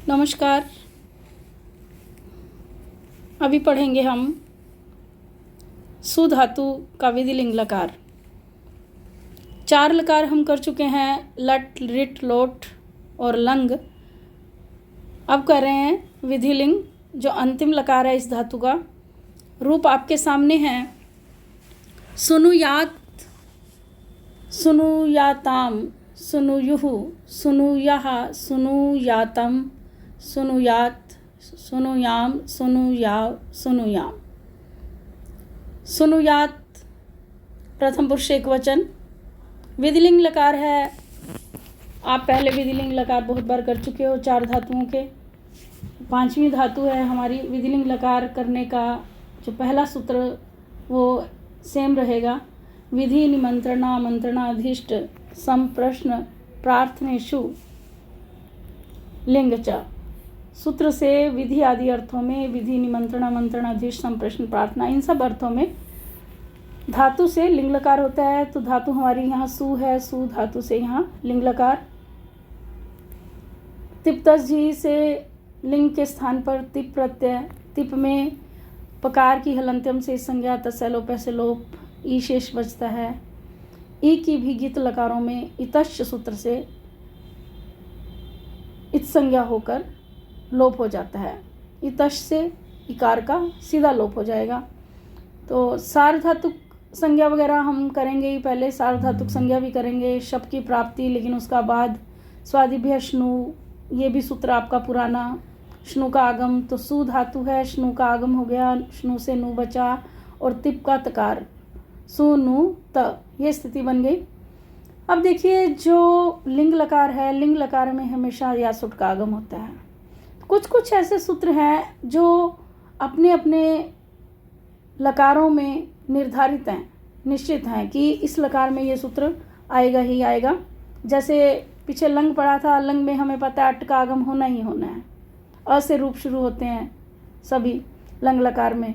नमस्कार। अभी पढ़ेंगे हम सु धातु का विधिलिंग लकार। 4 लकार हम कर चुके हैं, लट, रिट, लोट और लंग। अब कर रहे हैं विधिलिंग, जो अंतिम लकार है इस धातु का। रूप आपके सामने है। सुनुयात, सुनुयाताम, सुनुयुः, सुनुयाः, सुनुयातम, सुनुयात, सुनुयाम, सुनुयाव, सुनुयाम। सुनुयात प्रथम पुरुष एकवचन विधिलिंग लकार है। आप पहले विधिलिंग लकार बहुत बार कर चुके हो 4 धातुओं के। 5वीं धातु है हमारी। विधिलिंग लकार करने का जो पहला सूत्र वो सेम रहेगा। विधि निमंत्रणा मंत्रणाधीष्ट संप्रश्न प्रार्थनेषु लिंग च। सूत्र से विधि आदि अर्थों में, विधि निमंत्रणा मंत्रणाधीष्ट संप्रश्न प्रार्थना, इन सब अर्थों में धातु से लिंग लकार होता है। तो धातु हमारी यहाँ सु है, सु धातु से यहाँ लिंग लकार। तिप तस जी से लिंग के स्थान पर तिप प्रत्यय। तिप में पकार की हलंत्यम से संज्ञा तसैलोप से लोप ई शेष बचता है। ई की भी गीत लकारों में इतश्च सूत्र से इत संज्ञा होकर लोप हो जाता है। इतश्च से इकार का सीधा लोप हो जाएगा। तो सार्वधातुक संज्ञा वगैरह हम करेंगे ही, पहले सार्वधातुक संज्ञा भी करेंगे, शब्द की प्राप्ति, लेकिन उसका बाद स्वादिभ्य श्नु, ये भी सूत्र आपका पुराना। श्नु का आगम, तो सु धातु है, श्नु का आगम हो गया, श्नु से नु बचा और तिप का तकार सु नु त, ये स्थिति बन गई। अब देखिए जो लिंग लकार है, लिंग लकार में हमेशा यासुट का आगम होता है। कुछ कुछ ऐसे सूत्र हैं जो अपने अपने लकारों में निर्धारित हैं, निश्चित हैं कि इस लकार में ये सूत्र आएगा ही आएगा। जैसे पीछे लंग पढ़ा था, लंग में हमें पता है अट का आगम होना ही होना है। अ से रूप शुरू होते हैं सभी लंग लकार में।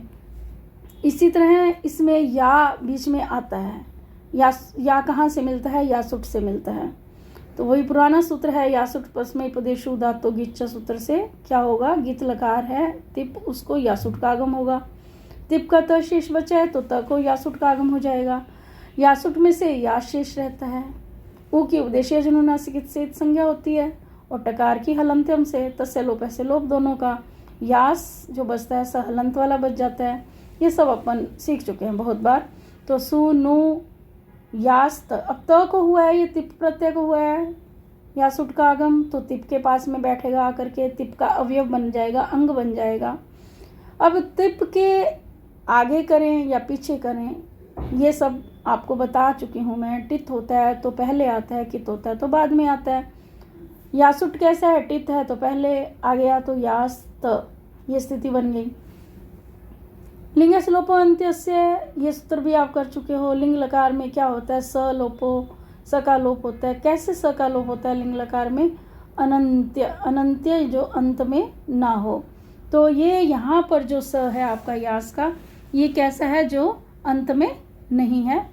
इसी तरह इसमें या बीच में आता है। या कहाँ से मिलता है? यासुट से मिलता है। तो वही पुराना सूत्र है, यासुट पस्मै पदेषु धातो गिच्छ सूत्र से क्या होगा? गीत लकार है तिप, उसको यासुट का आगम होगा। तिप का त शेष बचा है तो त को यासुट का आगम हो जाएगा। यासुट में से या शेष रहता है। ऊ की उपदेशीय जनुनासिक से संज्ञा होती है और टकार की हलंत्यम से तस्य लोप से लोप, दोनों का यास जो बचता है स हलंत वाला बच जाता है। ये सब अपन सीख चुके हैं बहुत बार। तो सु नु यास त, अब त को हुआ है, ये तिप प्रत्यय को हुआ है यासुट का आगम, तो तिप के पास में बैठेगा आकर के, तिप का अवयव बन जाएगा, अंग बन जाएगा। अब तिप के आगे करें या पीछे करें ये सब आपको बता चुकी हूँ मैं। टित होता है तो पहले आता है, कित होता है तो बाद में आता है। यासुट कैसा है? टित है तो पहले आ गया तो यास त, ये स्थिति बन गई। लिंग से लोपो अंत्यस्य, ये सूत्र भी आप कर चुके हो। लिंग लकार में क्या होता है? स लोपो, स का लोप होता है। कैसे स का लोप होता है लिंग लकार में? अनंत्य, अनंत्य जो अंत में ना हो। तो ये यहाँ पर जो स है आपका यास का, ये कैसा है? जो अंत में नहीं है,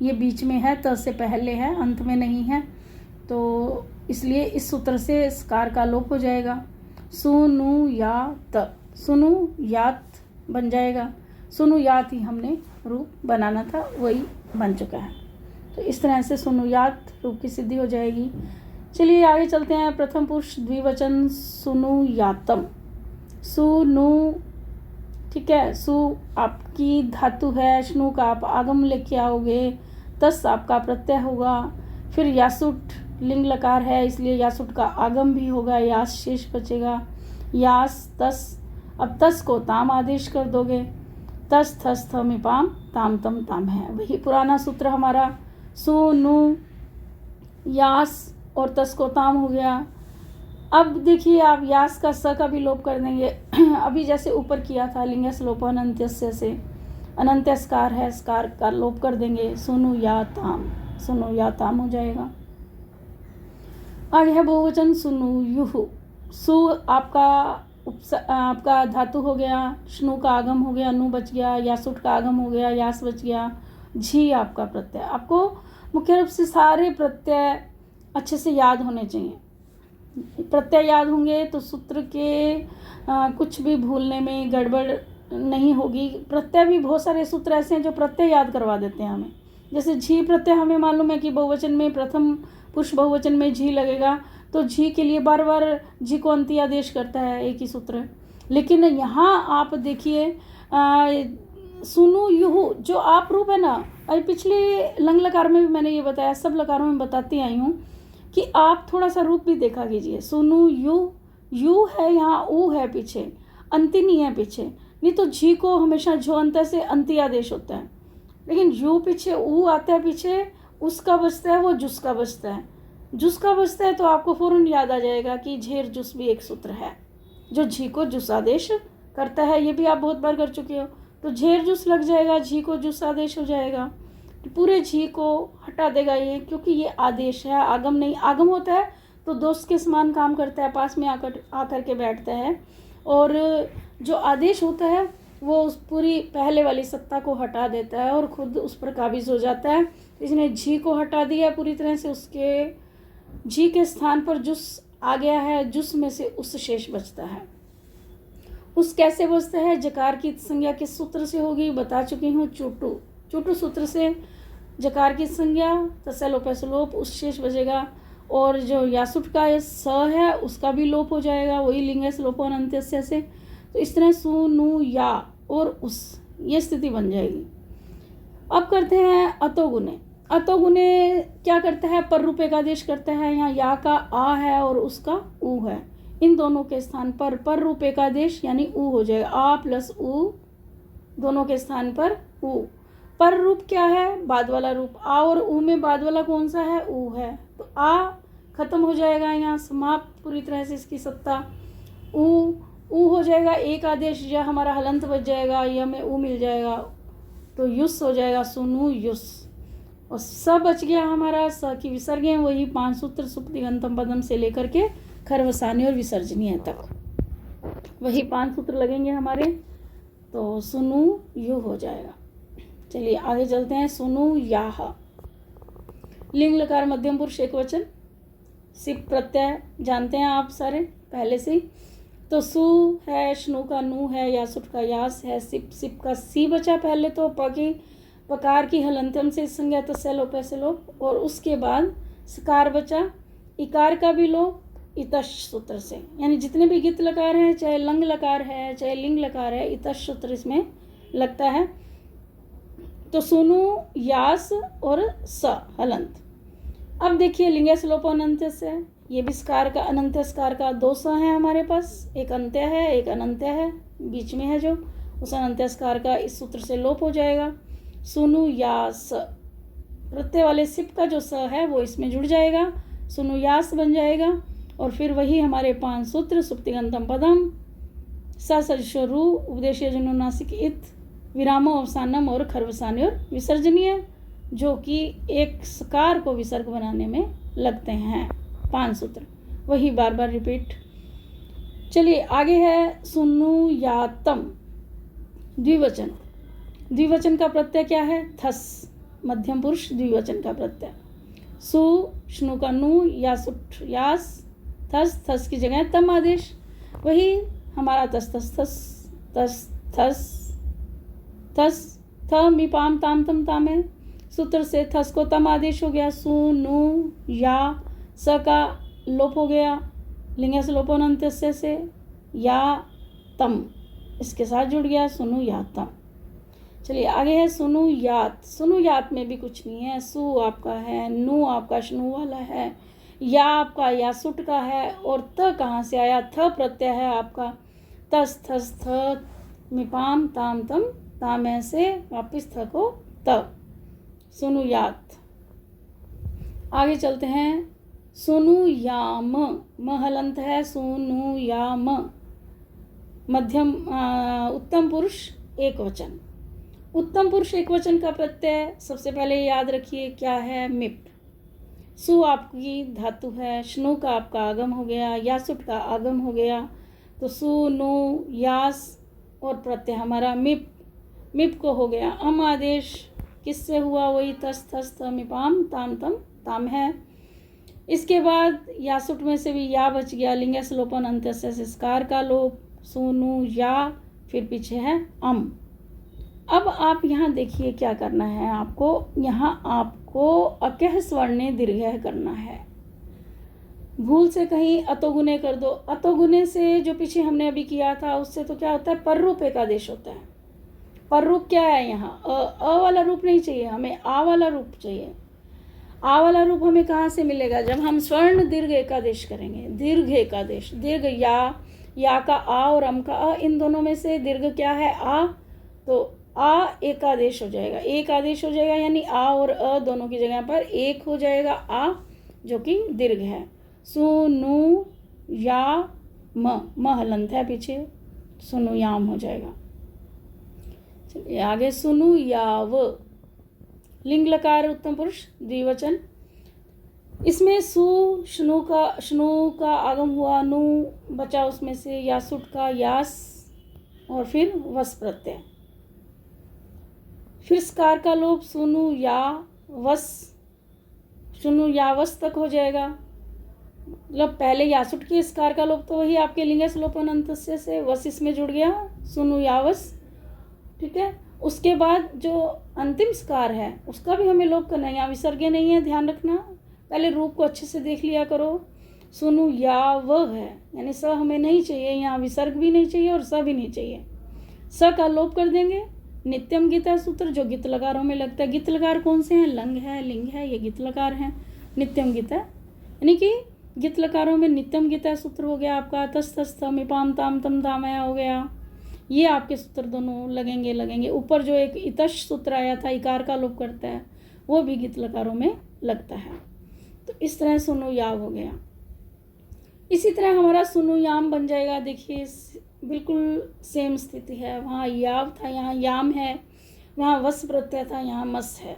ये बीच में है, त से पहले है, अंत में नहीं है। तो इसलिए इस सूत्र से स्कार का लोप हो जाएगा। सुनु या त, सुनु यात बन जाएगा। सुनुयात ही हमने रूप बनाना था, वही बन चुका है। तो इस तरह से सुनुयात रूप की सिद्धि हो जाएगी। चलिए आगे चलते हैं। प्रथम पुरुष द्विवचन सुनुयातम। सुनु, ठीक है। सु आपकी धातु है, श्नु का आप आगम लेके आओगे, तस आपका प्रत्यय होगा, फिर यासुट लिंग लकार है इसलिए यासुट का आगम भी होगा, यास शेष बचेगा। यास तस, अब तस को ताम आदेश कर दोगे, तस थस थम पाम ताम तम ताम है। वही पुराना सूत्र हमारा। सु नु यास और तस को ताम हो गया। अब देखिए आप यास का स का भी लोप कर देंगे। अभी जैसे ऊपर किया था लिंगस लोप अनंत्यस्य से, अनंत्य स्कार है, स्कार का लोप कर देंगे। सुनु या ताम, सुनु या ताम हो जाएगा। आगे है बहुवचन सुनुयुः। सु आपका धातु हो गया, श्नु का आगम हो गया, नु बच गया, यासुट का आगम हो गया, यास बच गया, झी आपका प्रत्यय। आपको मुख्य रूप से सारे प्रत्यय अच्छे से याद होने चाहिए। प्रत्यय याद होंगे तो सूत्र के कुछ भी भूलने में गड़बड़ नहीं होगी। प्रत्यय भी बहुत सारे सूत्र ऐसे हैं जो प्रत्यय याद करवा देते हैं हमें। जैसे झी प्रत्यय हमें मालूम है कि बहुवचन में प्रथम पुरुष बहुवचन में झी लगेगा, तो झी के लिए बार बार झी को अंत्य आदेश करता है, एक ही सूत्र है। लेकिन यहाँ आप देखिए सुनु युहु जो आप रूप है ना, अभी पिछले लंग लकार में भी मैंने ये बताया, सब लकारों में बताती आई हूँ कि आप थोड़ा सा रूप भी देखा कीजिए। सुनु यू है, यहाँ ऊ है पीछे, अंति नहीं है पीछे। नहीं तो झी को हमेशा जो अंत से अंत्य आदेश होता है, लेकिन यू पीछे ऊ आता है पीछे, उसका बचता है वो जुस का बचता है। जुस का बचता है तो आपको फौरन याद आ जाएगा कि झेर जुस भी एक सूत्र है जो झी को जुस आदेश करता है। ये भी आप बहुत बार कर चुके हो। तो झेर जुस लग जाएगा, झी को जुस आदेश हो जाएगा, पूरे झी को हटा देगा ये, क्योंकि ये आदेश है, आगम नहीं। आगम होता है तो दोस्त के समान काम करता है, पास में आकर के बैठता है, और जो आदेश होता है वो उस पूरी पहले वाली सत्ता को हटा देता है और खुद उस पर काबिज हो जाता है। इसने झी को हटा दिया पूरी तरह से, उसके झी के स्थान पर जुस आ गया है, जुस में से उस शेष बचता है। उस कैसे बचता है? जकार की संज्ञा किस सूत्र से होगी बता चुकी हूँ, चुटू सूत्र से जकार की संज्ञा तस्य लोप लोप, उस शेष बचेगा। और जो यासुट का स है उसका भी लोप हो जाएगा, वही लिंगस लोपोन अंत्यस्य से। तो इस तरह सु नु या और उस, ये स्थिति बन जाएगी। अब करते हैं अतोगुणे। अतोगुणे क्या करता है? पर रूप एकादेश करता है। यहाँ या का आ है और उसका ऊ है, इन दोनों के स्थान पर रूप एकादेश यानी ऊ हो जाएगा। आ प्लस ऊ दोनों के स्थान पर ऊ। पर रूप क्या है? बाद वाला रूप। आ और ऊ में बाद वाला कौन सा है? ऊ है। तो आ खत्म हो जाएगा, यहाँ समाप्त पूरी तरह से इसकी सत्ता। ऊ हो जाएगा एक आदेश, या हमारा हलंत बच जाएगा, या हमें ऊ मिल जाएगा, तो युस हो जाएगा, सुनु युस। और स बच गया हमारा, स की विसर्गें वही 5 सूत्र सुप्तिगंतम पदम से लेकर के खरवसानी और विसर्जनीय तक, वही 5 सूत्र लगेंगे हमारे, तो सुनु यु हो जाएगा। चलिए आगे चलते हैं। सुनु याह, लिंग लकार मध्यम पुरुष एक वचन, सिप प्रत्यय जानते हैं आप सारे पहले से ही। तो सु है, शनु का नु है, यासुट का यास है, सिप का सी बचा पहले, तो पकार की हलंत्यम से संज्ञा तस्य लोप ऐसे लोप, और उसके बाद सकार बचा, इकार का भी लोप इतश सूत्र से। यानी जितने भी गित लकार हैं, चाहे लंग लकार है चाहे लिंग लकार है, इतश सूत्र इसमें लगता है। तो सुनु यास और स हलंत। अब देखिए लिंगस लोप अनंत्य से, ये भी स्कार का अनंत्य स्कार का 2 स है हमारे पास, एक अंत्य है एक अनंत्य है, बीच में है जो, उस अनंत्य स्कार का इस सूत्र से लोप हो जाएगा। सुनु यास, प्रत्यय वाले सिप का जो स है वो इसमें जुड़ जाएगा, सुनु यास बन जाएगा। और फिर वही हमारे 5 सूत्र सुप्तिगंतम पदम, सजस्वरू उपदेशीय जनुनासिक इत, विरामो अवसानम और खरवसानी और विसर्जनीय, जो कि एक सकार को विसर्ग बनाने में लगते हैं 5 सूत्र, वही बार बार रिपीट। चलिए आगे है सुनु यातम, द्विवचन। द्विवचन का प्रत्यय क्या है? थस, मध्यम पुरुष द्विवचन का प्रत्यय। सु शनु का नु, यासुट यास, थस थस की जगह तम आदेश, वही हमारा तस तस थस तस थस थस, थ मिपाम ताम तम ताम है, सूत्र से थस को तम आदेश हो गया। सु नु या, स का लोप हो गया लिंगस लोपोनंत्य से, या तम इसके साथ जुड़ गया, सुनु या तम। चलिए आगे है सुनु यात। सुनु यात में भी कुछ नहीं है, सु आपका है, नु आपका शनु वाला है, या आपका यासुट का है, और त कहाँ से आया? थ प्रत्यय है आपका, तस थस थ मिपाम ताम तम ताम से वापिस थ को त, सुनु यात। आगे चलते हैं सुनु याम, म हलंत है, सुनु याम मध्यम उत्तम पुरुष एक वचन। उत्तम पुरुष एक वचन का प्रत्यय सबसे पहले याद रखिए क्या है? मिप। सु आपकी धातु है, शनु का आपका आगम हो गया, यासुट का आगम हो गया, तो सु नु यास और प्रत्यय हमारा मिप, मिप को हो गया। अम आदेश किससे हुआ? वही तस थस त मिपाम ताम तम ताम है। इसके बाद यासुट में से भी या बच गया, लिंगस लोपन अंत्यस्य से स्कार का लोप, सुनु या, फिर पीछे है अम। अब आप यहाँ देखिए क्या करना है आपको, यहाँ आपको अकह स्वर्णे दीर्घ करना है। भूल से कहीं अतोगुने कर दो, अतोगुने से जो पीछे हमने अभी किया था उससे तो क्या होता है, पर रूप एकादेश होता है। पर रूप क्या है यहाँ, अ वाला रूप नहीं चाहिए हमें, आ वाला रूप चाहिए। आ वाला रूप हमें कहाँ से मिलेगा, जब हम स्वर्ण दीर्घ एकादेश करेंगे। दीर्घ एकादेश, दीर्घ या का आ और अम का अ, इन दोनों में से दीर्घ क्या है, आ, तो आ एक आदेश हो जाएगा, एक आदेश हो जाएगा, यानी आ और अ दोनों की जगह पर एक हो जाएगा आ, जो कि दीर्घ है। सुनु या म हलंत है पीछे, सुनु याम हो जाएगा। चलिए आगे, सुनु याव, लिंग लकार उत्तम पुरुष द्विवचन। इसमें शनु का आगम हुआ, नु बचा उसमें से, यासुट का यास और फिर वस प्रत्यय, फिर स्कार का लोप, सुनु या वस, सुनु या वस तक हो जाएगा। मतलब पहले यासुट के स्कार का लोप तो वही आपके लिंगस लोपन अंतस्य से वस इसमें जुड़ गया, सुनु या वस, ठीक है। उसके बाद जो अंतिम स्कार है उसका भी हमें लोप करना है, यहाँ विसर्गे नहीं है, ध्यान रखना। पहले रूप को अच्छे से देख लिया करो। सुनु या व है, यानी स हमें नहीं चाहिए, यहाँ विसर्ग भी नहीं चाहिए और स भी नहीं चाहिए। स का लोप कर देंगे। नित्यम गीता सूत्र जो गीत लकारों में लगता है, गीत लकार कौन से हैं, लंग है, लिंग है, ये गीत लकार हैं। नित्यम गीता यानी कि गीत लकारों में नित्यम गीता सूत्र हो गया आपका, तस तस तम इपाम ताम तम दामया हो गया, ये आपके सूत्र दोनों लगेंगे। ऊपर जो एक इतश सूत्र आया था, इकार का लोप करता है, वो भी गीत लकारों में लगता है। तो इस तरह सुनु याव हो गया। इसी तरह हमारा सुनु याम बन जाएगा। देखिए बिल्कुल सेम स्थिति है, वहाँ याव था, यहाँ याम है, वहाँ वस प्रत्यय था, यहाँ मस है।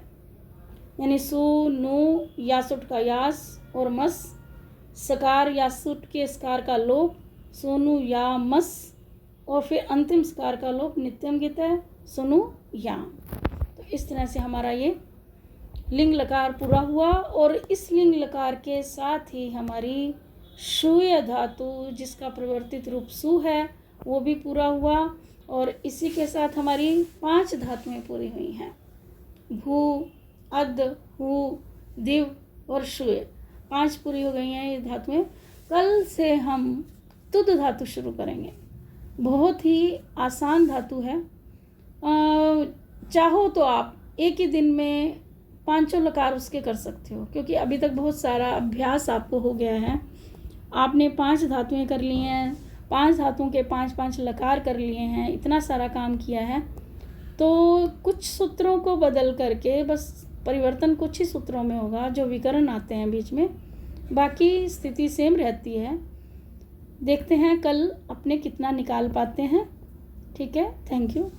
यानी सुनु यासुट का यास और मस, सकार यासुट के स्कार का लोप, सुनु या मस, और फिर अंतिम स्कार का लोप, नित्यम गीत है, सुनु याम। तो इस तरह से हमारा ये लिंग लकार पूरा हुआ। और इस लिंग लकार के साथ ही हमारी शूय धातु जिसका परिवर्तित रूप सु है वो भी पूरा हुआ। और इसी के साथ हमारी 5 धातुएं पूरी हुई हैं, भू, अद, हु, दिव और शूय, 5 पूरी हो गई हैं ये धातुएं। कल से हम तुद धातु शुरू करेंगे। बहुत ही आसान धातु है। चाहो तो आप एक ही दिन में 5 लकार उसके कर सकते हो, क्योंकि अभी तक बहुत सारा अभ्यास आपको हो गया है। आपने 5 धातुएं कर ली हैं, 5 धातुओं के 5-5 लकार कर लिए हैं, इतना सारा काम किया है। तो कुछ सूत्रों को बदल करके, बस परिवर्तन कुछ ही सूत्रों में होगा, जो विकर्ण आते हैं बीच में, बाकी स्थिति सेम रहती है। देखते हैं कल अपने कितना निकाल पाते हैं। ठीक है, थैंक यू।